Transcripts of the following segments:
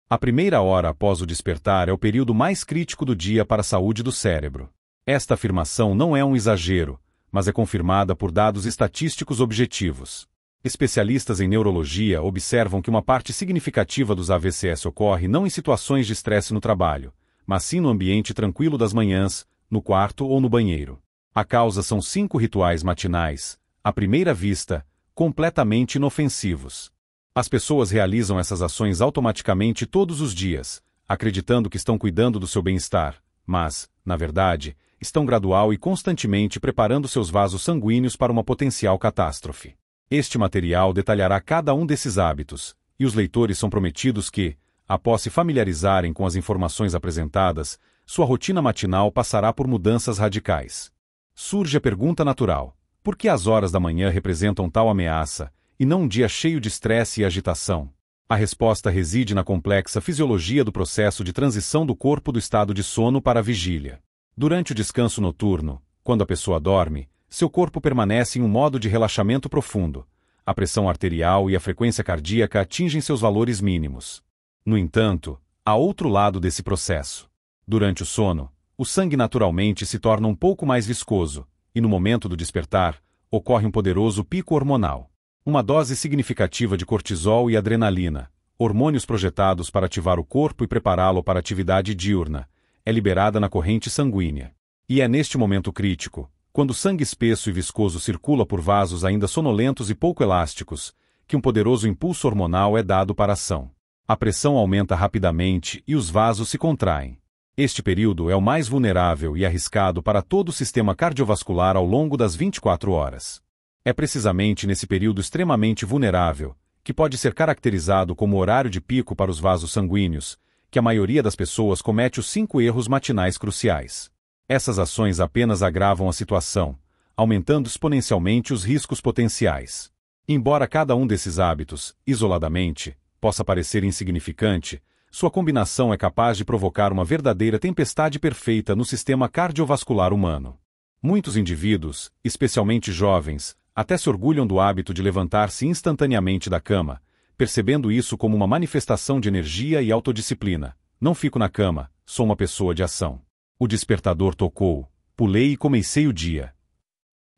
A primeira hora após o despertar é o período mais crítico do dia para a saúde do cérebro. Esta afirmação não é um exagero, mas é confirmada por dados estatísticos objetivos. Especialistas em neurologia observam que uma parte significativa dos AVCs ocorre não em situações de estresse no trabalho, mas sim no ambiente tranquilo das manhãs, no quarto ou no banheiro. A causa são 5 rituais matinais, à primeira vista, completamente inofensivos. As pessoas realizam essas ações automaticamente todos os dias, acreditando que estão cuidando do seu bem-estar, mas, na verdade, estão gradual e constantemente preparando seus vasos sanguíneos para uma potencial catástrofe. Este material detalhará cada um desses hábitos, e os leitores são prometidos que, após se familiarizarem com as informações apresentadas, sua rotina matinal passará por mudanças radicais. Surge a pergunta natural: por que as horas da manhã representam tal ameaça, e não um dia cheio de estresse e agitação? A resposta reside na complexa fisiologia do processo de transição do corpo do estado de sono para a vigília. Durante o descanso noturno, quando a pessoa dorme, seu corpo permanece em um modo de relaxamento profundo. A pressão arterial e a frequência cardíaca atingem seus valores mínimos. No entanto, há outro lado desse processo. Durante o sono, o sangue naturalmente se torna um pouco mais viscoso, e no momento do despertar, ocorre um poderoso pico hormonal. Uma dose significativa de cortisol e adrenalina, hormônios projetados para ativar o corpo e prepará-lo para a atividade diurna, é liberada na corrente sanguínea. E é neste momento crítico, quando o sangue espesso e viscoso circula por vasos ainda sonolentos e pouco elásticos, que um poderoso impulso hormonal é dado para a ação. A pressão aumenta rapidamente e os vasos se contraem. Este período é o mais vulnerável e arriscado para todo o sistema cardiovascular ao longo das 24 horas. É precisamente nesse período extremamente vulnerável, que pode ser caracterizado como horário de pico para os vasos sanguíneos, que a maioria das pessoas comete os 5 erros matinais cruciais. Essas ações apenas agravam a situação, aumentando exponencialmente os riscos potenciais. Embora cada um desses hábitos, isoladamente, possa parecer insignificante, sua combinação é capaz de provocar uma verdadeira tempestade perfeita no sistema cardiovascular humano. Muitos indivíduos, especialmente jovens, até se orgulham do hábito de levantar-se instantaneamente da cama, percebendo isso como uma manifestação de energia e autodisciplina. Não fico na cama, sou uma pessoa de ação. O despertador tocou, pulei e comecei o dia.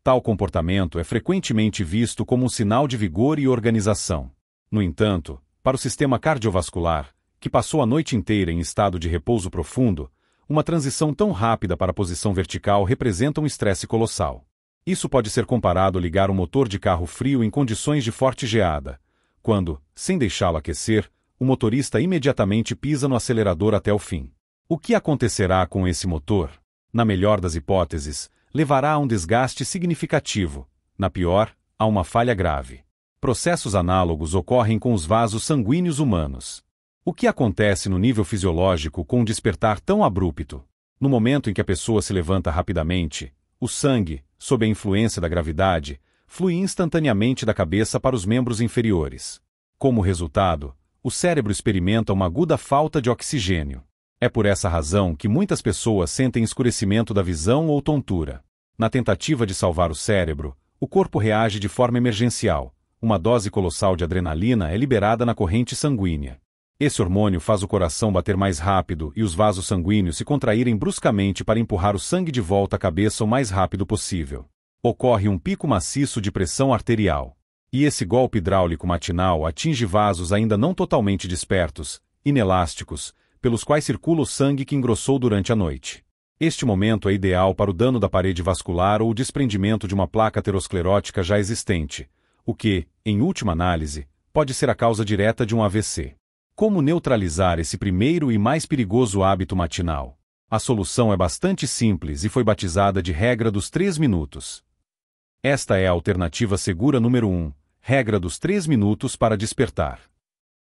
Tal comportamento é frequentemente visto como um sinal de vigor e organização. No entanto, para o sistema cardiovascular, que passou a noite inteira em estado de repouso profundo, uma transição tão rápida para a posição vertical representa um estresse colossal. Isso pode ser comparado a ligar um motor de carro frio em condições de forte geada, quando, sem deixá-lo aquecer, o motorista imediatamente pisa no acelerador até o fim. O que acontecerá com esse motor? Na melhor das hipóteses, levará a um desgaste significativo, na pior, a uma falha grave. Processos análogos ocorrem com os vasos sanguíneos humanos. O que acontece no nível fisiológico com um despertar tão abrupto? No momento em que a pessoa se levanta rapidamente, o sangue, sob a influência da gravidade, flui instantaneamente da cabeça para os membros inferiores. Como resultado, o cérebro experimenta uma aguda falta de oxigênio. É por essa razão que muitas pessoas sentem escurecimento da visão ou tontura. Na tentativa de salvar o cérebro, o corpo reage de forma emergencial. Uma dose colossal de adrenalina é liberada na corrente sanguínea. Esse hormônio faz o coração bater mais rápido e os vasos sanguíneos se contraírem bruscamente para empurrar o sangue de volta à cabeça o mais rápido possível. Ocorre um pico maciço de pressão arterial. E esse golpe hidráulico matinal atinge vasos ainda não totalmente despertos, inelásticos, pelos quais circula o sangue que engrossou durante a noite. Este momento é ideal para o dano da parede vascular ou o desprendimento de uma placa aterosclerótica já existente, o que, em última análise, pode ser a causa direta de um AVC. Como neutralizar esse primeiro e mais perigoso hábito matinal? A solução é bastante simples e foi batizada de regra dos 3 minutos. Esta é a alternativa segura número 1, regra dos 3 minutos para despertar.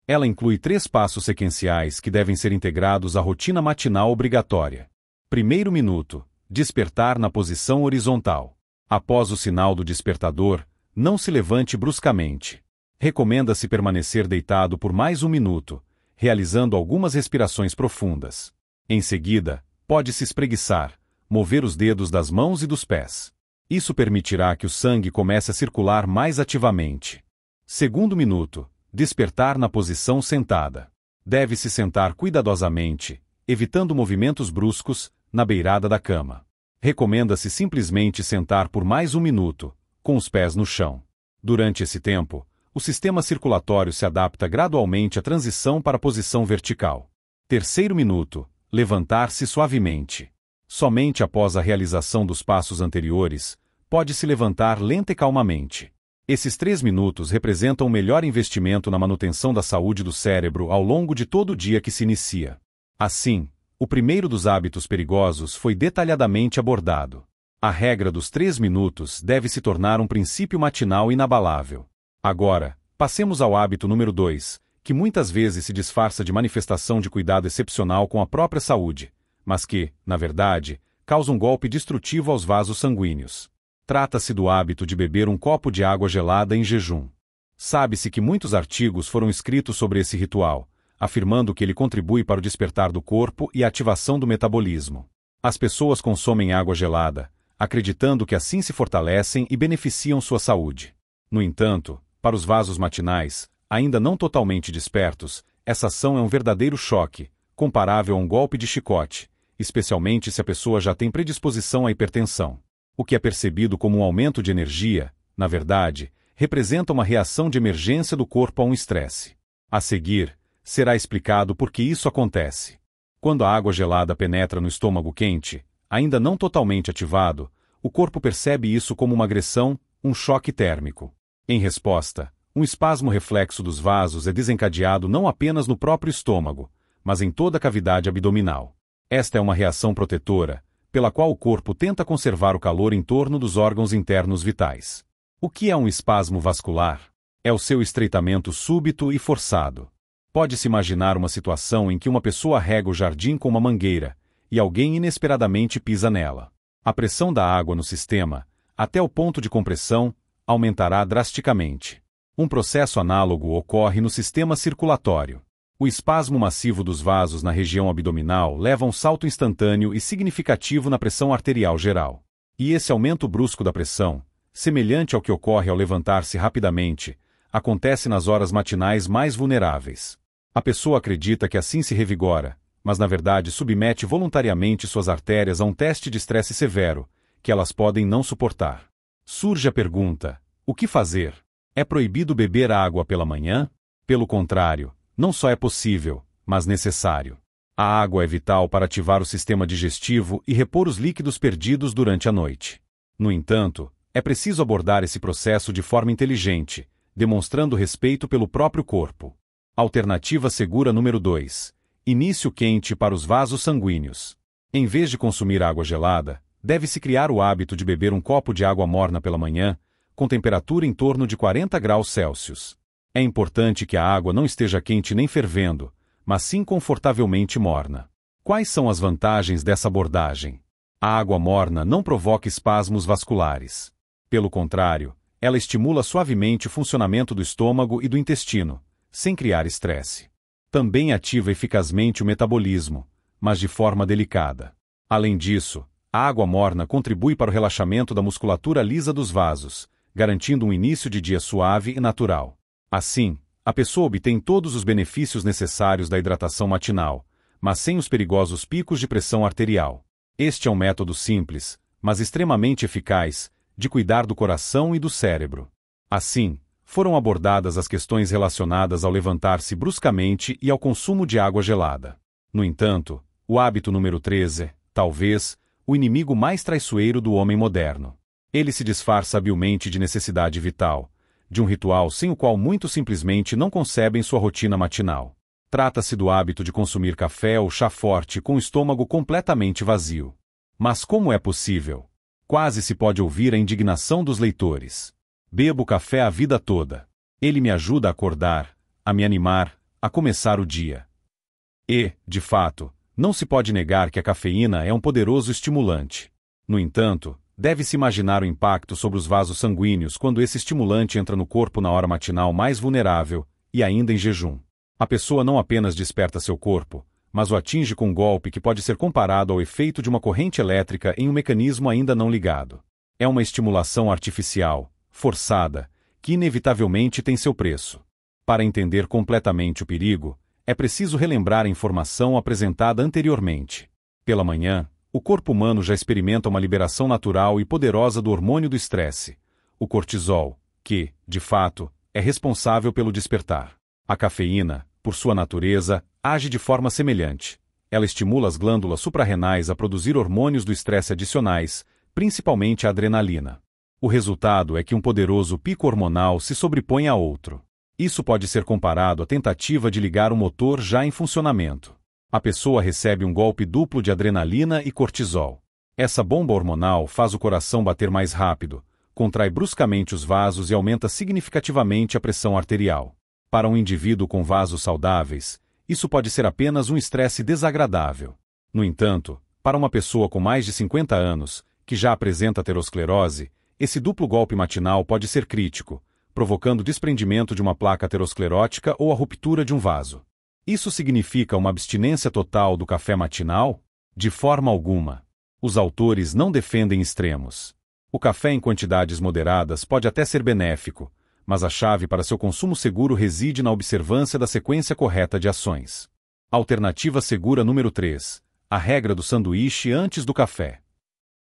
Ela inclui 3 passos sequenciais que devem ser integrados à rotina matinal obrigatória. Primeiro minuto, despertar na posição horizontal. Após o sinal do despertador, não se levante bruscamente. Recomenda-se permanecer deitado por mais 1 minuto, realizando algumas respirações profundas. Em seguida, pode-se espreguiçar, mover os dedos das mãos e dos pés. Isso permitirá que o sangue comece a circular mais ativamente. Segundo minuto, despertar na posição sentada. Deve-se sentar cuidadosamente, evitando movimentos bruscos, na beirada da cama. Recomenda-se simplesmente sentar por mais 1 minuto, com os pés no chão. Durante esse tempo, o sistema circulatório se adapta gradualmente à transição para a posição vertical. 3º minuto, levantar-se suavemente. Somente após a realização dos passos anteriores, pode-se levantar lenta e calmamente. Esses 3 minutos representam o melhor investimento na manutenção da saúde do cérebro ao longo de todo o dia que se inicia. Assim, o primeiro dos hábitos perigosos foi detalhadamente abordado. A regra dos 3 minutos deve se tornar um princípio matinal inabalável. Agora, passemos ao hábito número 2, que muitas vezes se disfarça de manifestação de cuidado excepcional com a própria saúde, mas que, na verdade, causa um golpe destrutivo aos vasos sanguíneos. Trata-se do hábito de beber um copo de água gelada em jejum. Sabe-se que muitos artigos foram escritos sobre esse ritual, afirmando que ele contribui para o despertar do corpo e a ativação do metabolismo. As pessoas consomem água gelada, acreditando que assim se fortalecem e beneficiam sua saúde. No entanto, para os vasos matinais, ainda não totalmente despertos, essa ação é um verdadeiro choque, comparável a um golpe de chicote, especialmente se a pessoa já tem predisposição à hipertensão. O que é percebido como um aumento de energia, na verdade, representa uma reação de emergência do corpo a um estresse. A seguir, será explicado por que isso acontece. Quando a água gelada penetra no estômago quente, ainda não totalmente ativado, o corpo percebe isso como uma agressão, um choque térmico. Em resposta, um espasmo reflexo dos vasos é desencadeado não apenas no próprio estômago, mas em toda a cavidade abdominal. Esta é uma reação protetora, pela qual o corpo tenta conservar o calor em torno dos órgãos internos vitais. O que é um espasmo vascular? É o seu estreitamento súbito e forçado. Pode-se imaginar uma situação em que uma pessoa rega o jardim com uma mangueira, e alguém inesperadamente pisa nela. A pressão da água no sistema, até o ponto de compressão, aumentará drasticamente. Um processo análogo ocorre no sistema circulatório. O espasmo massivo dos vasos na região abdominal leva a um salto instantâneo e significativo na pressão arterial geral. E esse aumento brusco da pressão, semelhante ao que ocorre ao levantar-se rapidamente, acontece nas horas matinais mais vulneráveis. A pessoa acredita que assim se revigora, mas na verdade submete voluntariamente suas artérias a um teste de estresse severo, que elas podem não suportar. Surge a pergunta: o que fazer? É proibido beber água pela manhã? Pelo contrário, não só é possível, mas necessário. A água é vital para ativar o sistema digestivo e repor os líquidos perdidos durante a noite. No entanto, é preciso abordar esse processo de forma inteligente, demonstrando respeito pelo próprio corpo. Alternativa segura número 2. Início quente para os vasos sanguíneos. Em vez de consumir água gelada, deve-se criar o hábito de beber um copo de água morna pela manhã, com temperatura em torno de 40 graus Celsius. É importante que a água não esteja quente nem fervendo, mas sim confortavelmente morna. Quais são as vantagens dessa abordagem? A água morna não provoca espasmos vasculares. Pelo contrário, ela estimula suavemente o funcionamento do estômago e do intestino, sem criar estresse. Também ativa eficazmente o metabolismo, mas de forma delicada. Além disso, a água morna contribui para o relaxamento da musculatura lisa dos vasos, garantindo um início de dia suave e natural. Assim, a pessoa obtém todos os benefícios necessários da hidratação matinal, mas sem os perigosos picos de pressão arterial. Este é um método simples, mas extremamente eficaz, de cuidar do coração e do cérebro. Assim, foram abordadas as questões relacionadas ao levantar-se bruscamente e ao consumo de água gelada. No entanto, o hábito número 13 é, talvez, o inimigo mais traiçoeiro do homem moderno. Ele se disfarça habilmente de necessidade vital, de um ritual sem o qual muitos simplesmente não concebem sua rotina matinal. Trata-se do hábito de consumir café ou chá forte com o estômago completamente vazio. Mas como é possível? Quase se pode ouvir a indignação dos leitores. Bebo café a vida toda. Ele me ajuda a acordar, a me animar, a começar o dia. E, de fato, não se pode negar que a cafeína é um poderoso estimulante. No entanto, deve-se imaginar o impacto sobre os vasos sanguíneos quando esse estimulante entra no corpo na hora matinal mais vulnerável, e ainda em jejum. A pessoa não apenas desperta seu corpo, mas o atinge com um golpe que pode ser comparado ao efeito de uma corrente elétrica em um mecanismo ainda não ligado. É uma estimulação artificial, forçada, que inevitavelmente tem seu preço. Para entender completamente o perigo, É preciso relembrar a informação apresentada anteriormente. Pela manhã, o corpo humano já experimenta uma liberação natural e poderosa do hormônio do estresse, o cortisol, que, de fato, é responsável pelo despertar. A cafeína, por sua natureza, age de forma semelhante. Ela estimula as glândulas suprarrenais a produzir hormônios do estresse adicionais, principalmente a adrenalina. O resultado é que um poderoso pico hormonal se sobrepõe a outro. Isso pode ser comparado à tentativa de ligar um motor já em funcionamento. A pessoa recebe um golpe duplo de adrenalina e cortisol. Essa bomba hormonal faz o coração bater mais rápido, contrai bruscamente os vasos e aumenta significativamente a pressão arterial. Para um indivíduo com vasos saudáveis, isso pode ser apenas um estresse desagradável. No entanto, para uma pessoa com mais de 50 anos, que já apresenta aterosclerose, esse duplo golpe matinal pode ser crítico, provocando o desprendimento de uma placa aterosclerótica ou a ruptura de um vaso. Isso significa uma abstinência total do café matinal? De forma alguma. Os autores não defendem extremos. O café em quantidades moderadas pode até ser benéfico, mas a chave para seu consumo seguro reside na observância da sequência correta de ações. Alternativa segura número 3. A regra do sanduíche antes do café.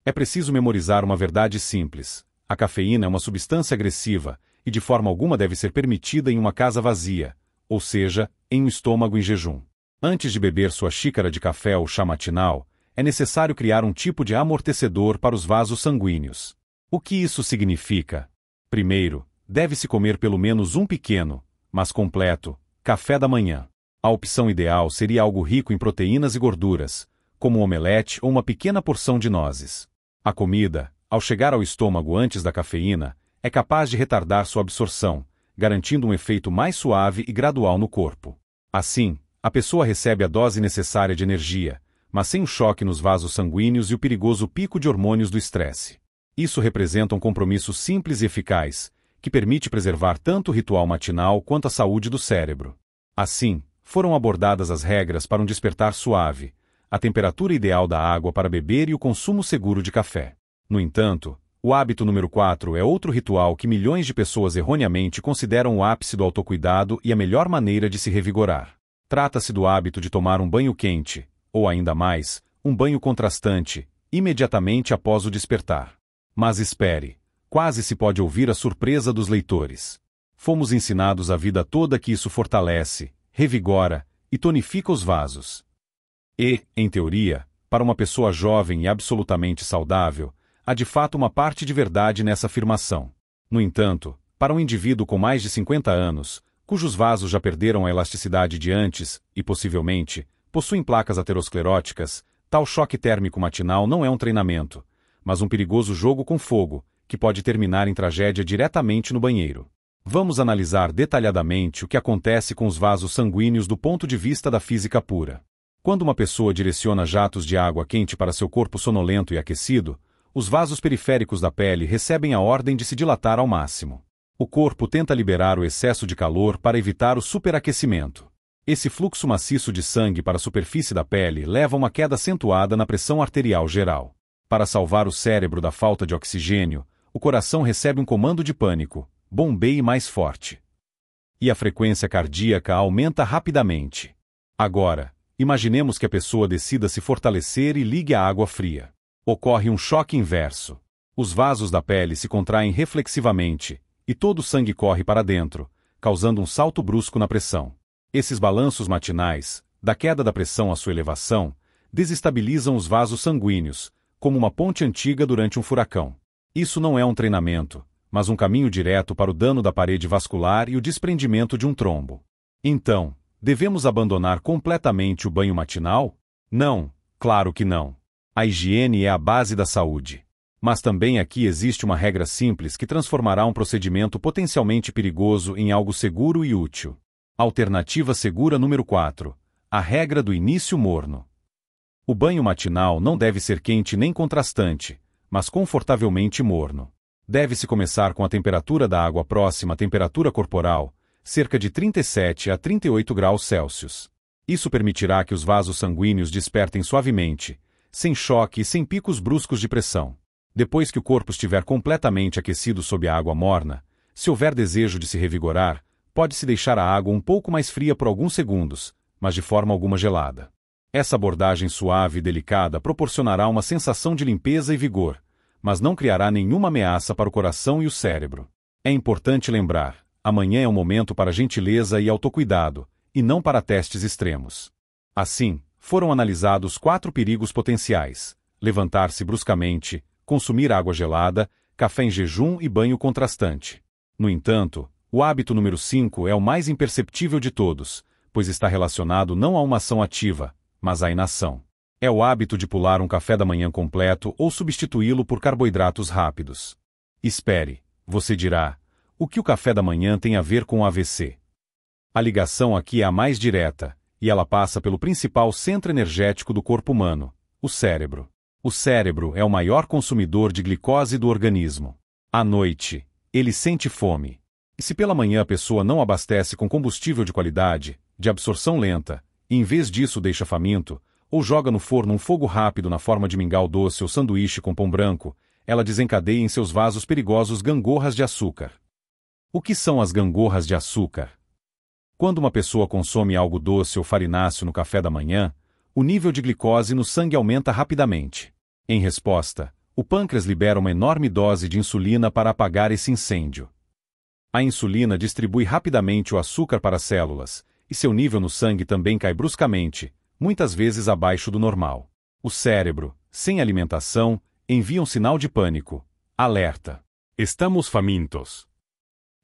É preciso memorizar uma verdade simples. A cafeína é uma substância agressiva e de forma alguma deve ser permitida em uma casa vazia, ou seja, em um estômago em jejum. Antes de beber sua xícara de café ou chá matinal, é necessário criar um tipo de amortecedor para os vasos sanguíneos. O que isso significa? Primeiro, deve-se comer pelo menos um pequeno, mas completo, café da manhã. A opção ideal seria algo rico em proteínas e gorduras, como um omelete ou uma pequena porção de nozes. A comida, ao chegar ao estômago antes da cafeína, é capaz de retardar sua absorção, garantindo um efeito mais suave e gradual no corpo. Assim, a pessoa recebe a dose necessária de energia, mas sem o choque nos vasos sanguíneos e o perigoso pico de hormônios do estresse. Isso representa um compromisso simples e eficaz, que permite preservar tanto o ritual matinal quanto a saúde do cérebro. Assim, foram abordadas as regras para um despertar suave, a temperatura ideal da água para beber e o consumo seguro de café. No entanto, o hábito número 4 é outro ritual que milhões de pessoas erroneamente consideram o ápice do autocuidado e a melhor maneira de se revigorar. Trata-se do hábito de tomar um banho quente, ou ainda mais, um banho contrastante, imediatamente após o despertar. Mas espere, quase se pode ouvir a surpresa dos leitores. Fomos ensinados a vida toda que isso fortalece, revigora e tonifica os vasos. E, em teoria, para uma pessoa jovem e absolutamente saudável, há de fato uma parte de verdade nessa afirmação. No entanto, para um indivíduo com mais de 50 anos, cujos vasos já perderam a elasticidade de antes e, possivelmente, possuem placas ateroscleróticas, tal choque térmico matinal não é um treinamento, mas um perigoso jogo com fogo, que pode terminar em tragédia diretamente no banheiro. Vamos analisar detalhadamente o que acontece com os vasos sanguíneos do ponto de vista da física pura. Quando uma pessoa direciona jatos de água quente para seu corpo sonolento e aquecido, os vasos periféricos da pele recebem a ordem de se dilatar ao máximo. O corpo tenta liberar o excesso de calor para evitar o superaquecimento. Esse fluxo maciço de sangue para a superfície da pele leva a uma queda acentuada na pressão arterial geral. Para salvar o cérebro da falta de oxigênio, o coração recebe um comando de pânico: bombeie mais forte. E a frequência cardíaca aumenta rapidamente. Agora, imaginemos que a pessoa decida se fortalecer e ligue a água fria. Ocorre um choque inverso. Os vasos da pele se contraem reflexivamente, e todo o sangue corre para dentro, causando um salto brusco na pressão. Esses balanços matinais, da queda da pressão à sua elevação, desestabilizam os vasos sanguíneos, como uma ponte antiga durante um furacão. Isso não é um treinamento, mas um caminho direto para o dano da parede vascular e o desprendimento de um trombo. Então, devemos abandonar completamente o banho matinal? Não, claro que não. A higiene é a base da saúde. Mas também aqui existe uma regra simples que transformará um procedimento potencialmente perigoso em algo seguro e útil. Alternativa segura número 4. A regra do início morno. O banho matinal não deve ser quente nem contrastante, mas confortavelmente morno. Deve-se começar com a temperatura da água próxima à temperatura corporal, cerca de 37 a 38 graus Celsius. Isso permitirá que os vasos sanguíneos despertem suavemente, sem choque e sem picos bruscos de pressão. Depois que o corpo estiver completamente aquecido sob a água morna, se houver desejo de se revigorar, pode-se deixar a água um pouco mais fria por alguns segundos, mas de forma alguma gelada. Essa abordagem suave e delicada proporcionará uma sensação de limpeza e vigor, mas não criará nenhuma ameaça para o coração e o cérebro. É importante lembrar, amanhã é um momento para gentileza e autocuidado, e não para testes extremos. Assim, foram analisados 4 perigos potenciais: levantar-se bruscamente, consumir água gelada, café em jejum e banho contrastante. No entanto, o hábito número 5 é o mais imperceptível de todos, pois está relacionado não a uma ação ativa, mas à inação. É o hábito de pular um café da manhã completo ou substituí-lo por carboidratos rápidos. Espere, você dirá, o que o café da manhã tem a ver com o AVC? A ligação aqui é a mais direta, e ela passa pelo principal centro energético do corpo humano, o cérebro. O cérebro é o maior consumidor de glicose do organismo. À noite, ele sente fome. E se pela manhã a pessoa não abastece com combustível de qualidade, de absorção lenta, e em vez disso deixa faminto, ou joga no forno um fogo rápido na forma de mingau doce ou sanduíche com pão branco, ela desencadeia em seus vasos perigosos gangorras de açúcar. O que são as gangorras de açúcar? Quando uma pessoa consome algo doce ou farináceo no café da manhã, o nível de glicose no sangue aumenta rapidamente. Em resposta, o pâncreas libera uma enorme dose de insulina para apagar esse incêndio. A insulina distribui rapidamente o açúcar para as células, e seu nível no sangue também cai bruscamente, muitas vezes abaixo do normal. O cérebro, sem alimentação, envia um sinal de pânico. Alerta! Estamos famintos.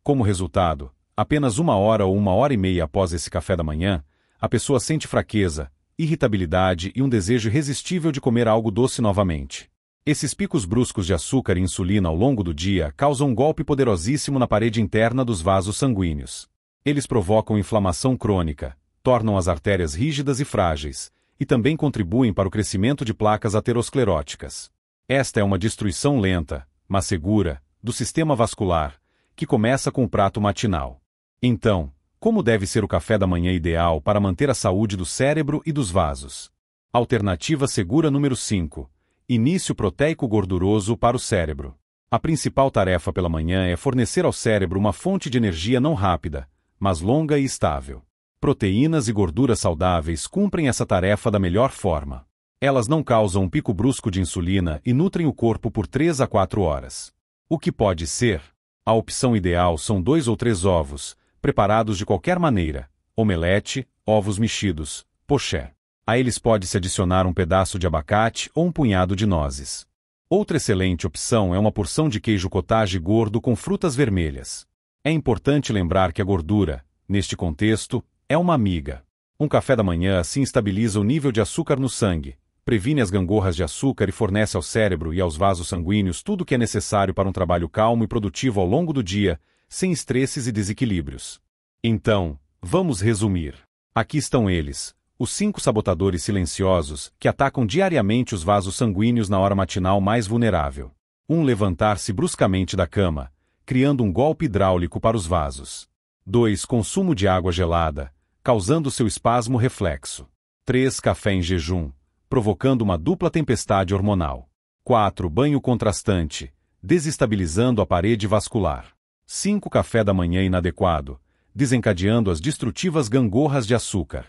Como resultado, apenas 1 hora ou 1 hora e meia após esse café da manhã, a pessoa sente fraqueza, irritabilidade e um desejo irresistível de comer algo doce novamente. Esses picos bruscos de açúcar e insulina ao longo do dia causam um golpe poderosíssimo na parede interna dos vasos sanguíneos. Eles provocam inflamação crônica, tornam as artérias rígidas e frágeis, e também contribuem para o crescimento de placas ateroscleróticas. Esta é uma destruição lenta, mas segura, do sistema vascular, que começa com o prato matinal. Então, como deve ser o café da manhã ideal para manter a saúde do cérebro e dos vasos? Alternativa segura número 5. Início proteico gorduroso para o cérebro. A principal tarefa pela manhã é fornecer ao cérebro uma fonte de energia não rápida, mas longa e estável. Proteínas e gorduras saudáveis cumprem essa tarefa da melhor forma. Elas não causam um pico brusco de insulina e nutrem o corpo por 3 a 4 horas. O que pode ser? A opção ideal são 2 ou 3 ovos, preparados de qualquer maneira: omelete, ovos mexidos, poché. A eles pode-se adicionar um pedaço de abacate ou um punhado de nozes. Outra excelente opção é uma porção de queijo cottage gordo com frutas vermelhas. É importante lembrar que a gordura, neste contexto, é uma amiga. Um café da manhã assim estabiliza o nível de açúcar no sangue, previne as gangorras de açúcar e fornece ao cérebro e aos vasos sanguíneos tudo o que é necessário para um trabalho calmo e produtivo ao longo do dia, sem estresses e desequilíbrios. Então, vamos resumir. Aqui estão eles, os 5 sabotadores silenciosos que atacam diariamente os vasos sanguíneos na hora matinal mais vulnerável. 1. Levantar-se bruscamente da cama, criando um golpe hidráulico para os vasos. 2. Consumo de água gelada, causando seu espasmo reflexo. 3. Café em jejum, provocando uma dupla tempestade hormonal. 4. Banho contrastante, desestabilizando a parede vascular. 5. Café da manhã inadequado, desencadeando as destrutivas gangorras de açúcar.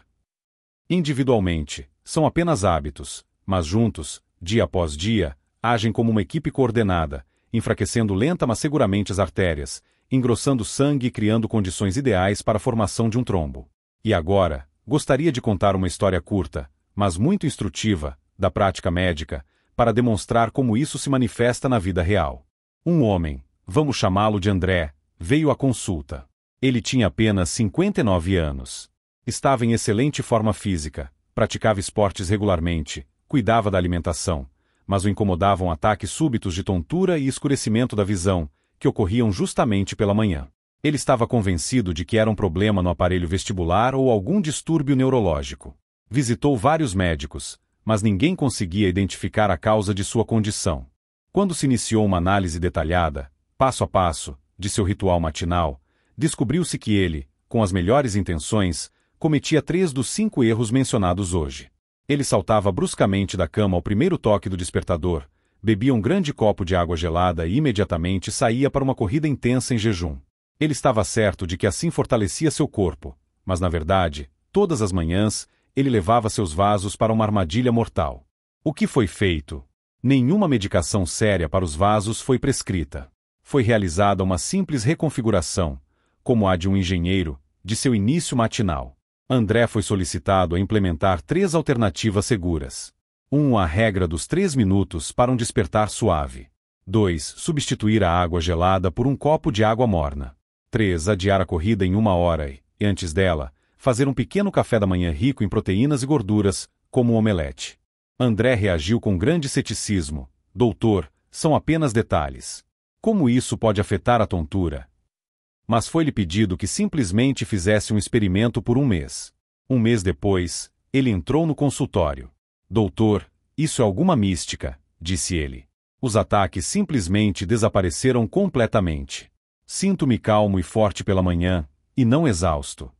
Individualmente, são apenas hábitos, mas juntos, dia após dia, agem como uma equipe coordenada, enfraquecendo lenta mas seguramente as artérias, engrossando o sangue e criando condições ideais para a formação de um trombo. E agora, gostaria de contar uma história curta, mas muito instrutiva, da prática médica, para demonstrar como isso se manifesta na vida real. Um homem, vamos chamá-lo de André, veio à consulta. Ele tinha apenas 59 anos. Estava em excelente forma física, praticava esportes regularmente, cuidava da alimentação, mas o incomodavam ataques súbitos de tontura e escurecimento da visão, que ocorriam justamente pela manhã. Ele estava convencido de que era um problema no aparelho vestibular ou algum distúrbio neurológico. Visitou vários médicos, mas ninguém conseguia identificar a causa de sua condição. Quando se iniciou uma análise detalhada, passo a passo, de seu ritual matinal, descobriu-se que ele, com as melhores intenções, cometia 3 dos 5 erros mencionados hoje. Ele saltava bruscamente da cama ao primeiro toque do despertador, bebia um grande copo de água gelada e imediatamente saía para uma corrida intensa em jejum. Ele estava certo de que assim fortalecia seu corpo, mas na verdade, todas as manhãs, ele levava seus vasos para uma armadilha mortal. O que foi feito? Nenhuma medicação séria para os vasos foi prescrita. Foi realizada uma simples reconfiguração, como a de um engenheiro, de seu início matinal. André foi solicitado a implementar 3 alternativas seguras. 1. A regra dos 3 minutos para um despertar suave. 2. Substituir a água gelada por um copo de água morna. 3. Adiar a corrida em 1 hora e, antes dela, fazer um pequeno café da manhã rico em proteínas e gorduras, como um omelete. André reagiu com grande ceticismo. Doutor, são apenas detalhes. Como isso pode afetar a tontura? Mas foi-lhe pedido que simplesmente fizesse um experimento por 1 mês. 1 mês depois, ele entrou no consultório. Doutor, isso é alguma mística, disse ele. Os ataques simplesmente desapareceram completamente. Sinto-me calmo e forte pela manhã, e não exausto.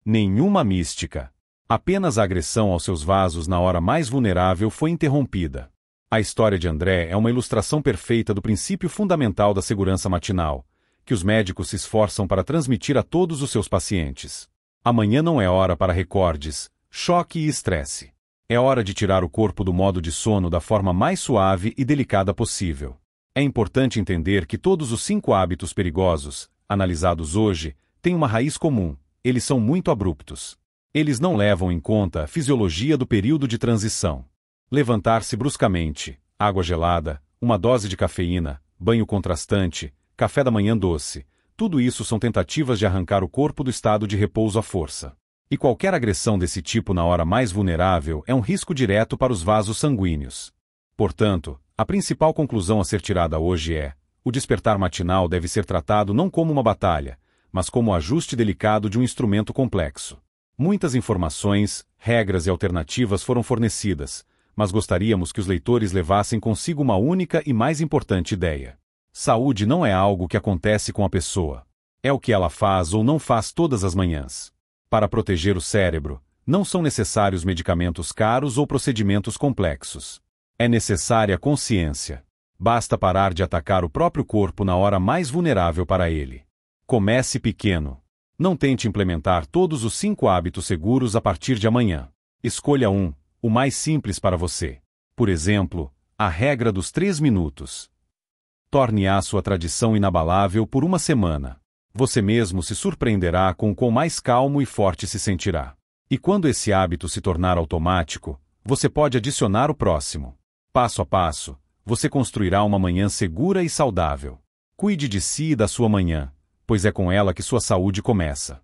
Nenhuma mística. Apenas a agressão aos seus vasos na hora mais vulnerável foi interrompida. A história de André é uma ilustração perfeita do princípio fundamental da segurança matinal, que os médicos se esforçam para transmitir a todos os seus pacientes. Amanhã não é hora para recordes, choque e estresse. É hora de tirar o corpo do modo de sono da forma mais suave e delicada possível. É importante entender que todos os 5 hábitos perigosos, analisados hoje, têm uma raiz comum: eles são muito abruptos. Eles não levam em conta a fisiologia do período de transição. Levantar-se bruscamente, água gelada, uma dose de cafeína, banho contrastante, café da manhã doce, tudo isso são tentativas de arrancar o corpo do estado de repouso à força. E qualquer agressão desse tipo na hora mais vulnerável é um risco direto para os vasos sanguíneos. Portanto, a principal conclusão a ser tirada hoje é: o despertar matinal deve ser tratado não como uma batalha, mas como o ajuste delicado de um instrumento complexo. Muitas informações, regras e alternativas foram fornecidas, mas gostaríamos que os leitores levassem consigo uma única e mais importante ideia. Saúde não é algo que acontece com a pessoa. É o que ela faz ou não faz todas as manhãs. Para proteger o cérebro, não são necessários medicamentos caros ou procedimentos complexos. É necessária consciência. Basta parar de atacar o próprio corpo na hora mais vulnerável para ele. Comece pequeno. Não tente implementar todos os 5 hábitos seguros a partir de amanhã. Escolha um, o mais simples para você. Por exemplo, a regra dos 3 minutos. Torne-a sua tradição inabalável por 1 semana. Você mesmo se surpreenderá com o quão mais calmo e forte se sentirá. E quando esse hábito se tornar automático, você pode adicionar o próximo. Passo a passo, você construirá uma manhã segura e saudável. Cuide de si e da sua manhã, pois é com ela que sua saúde começa.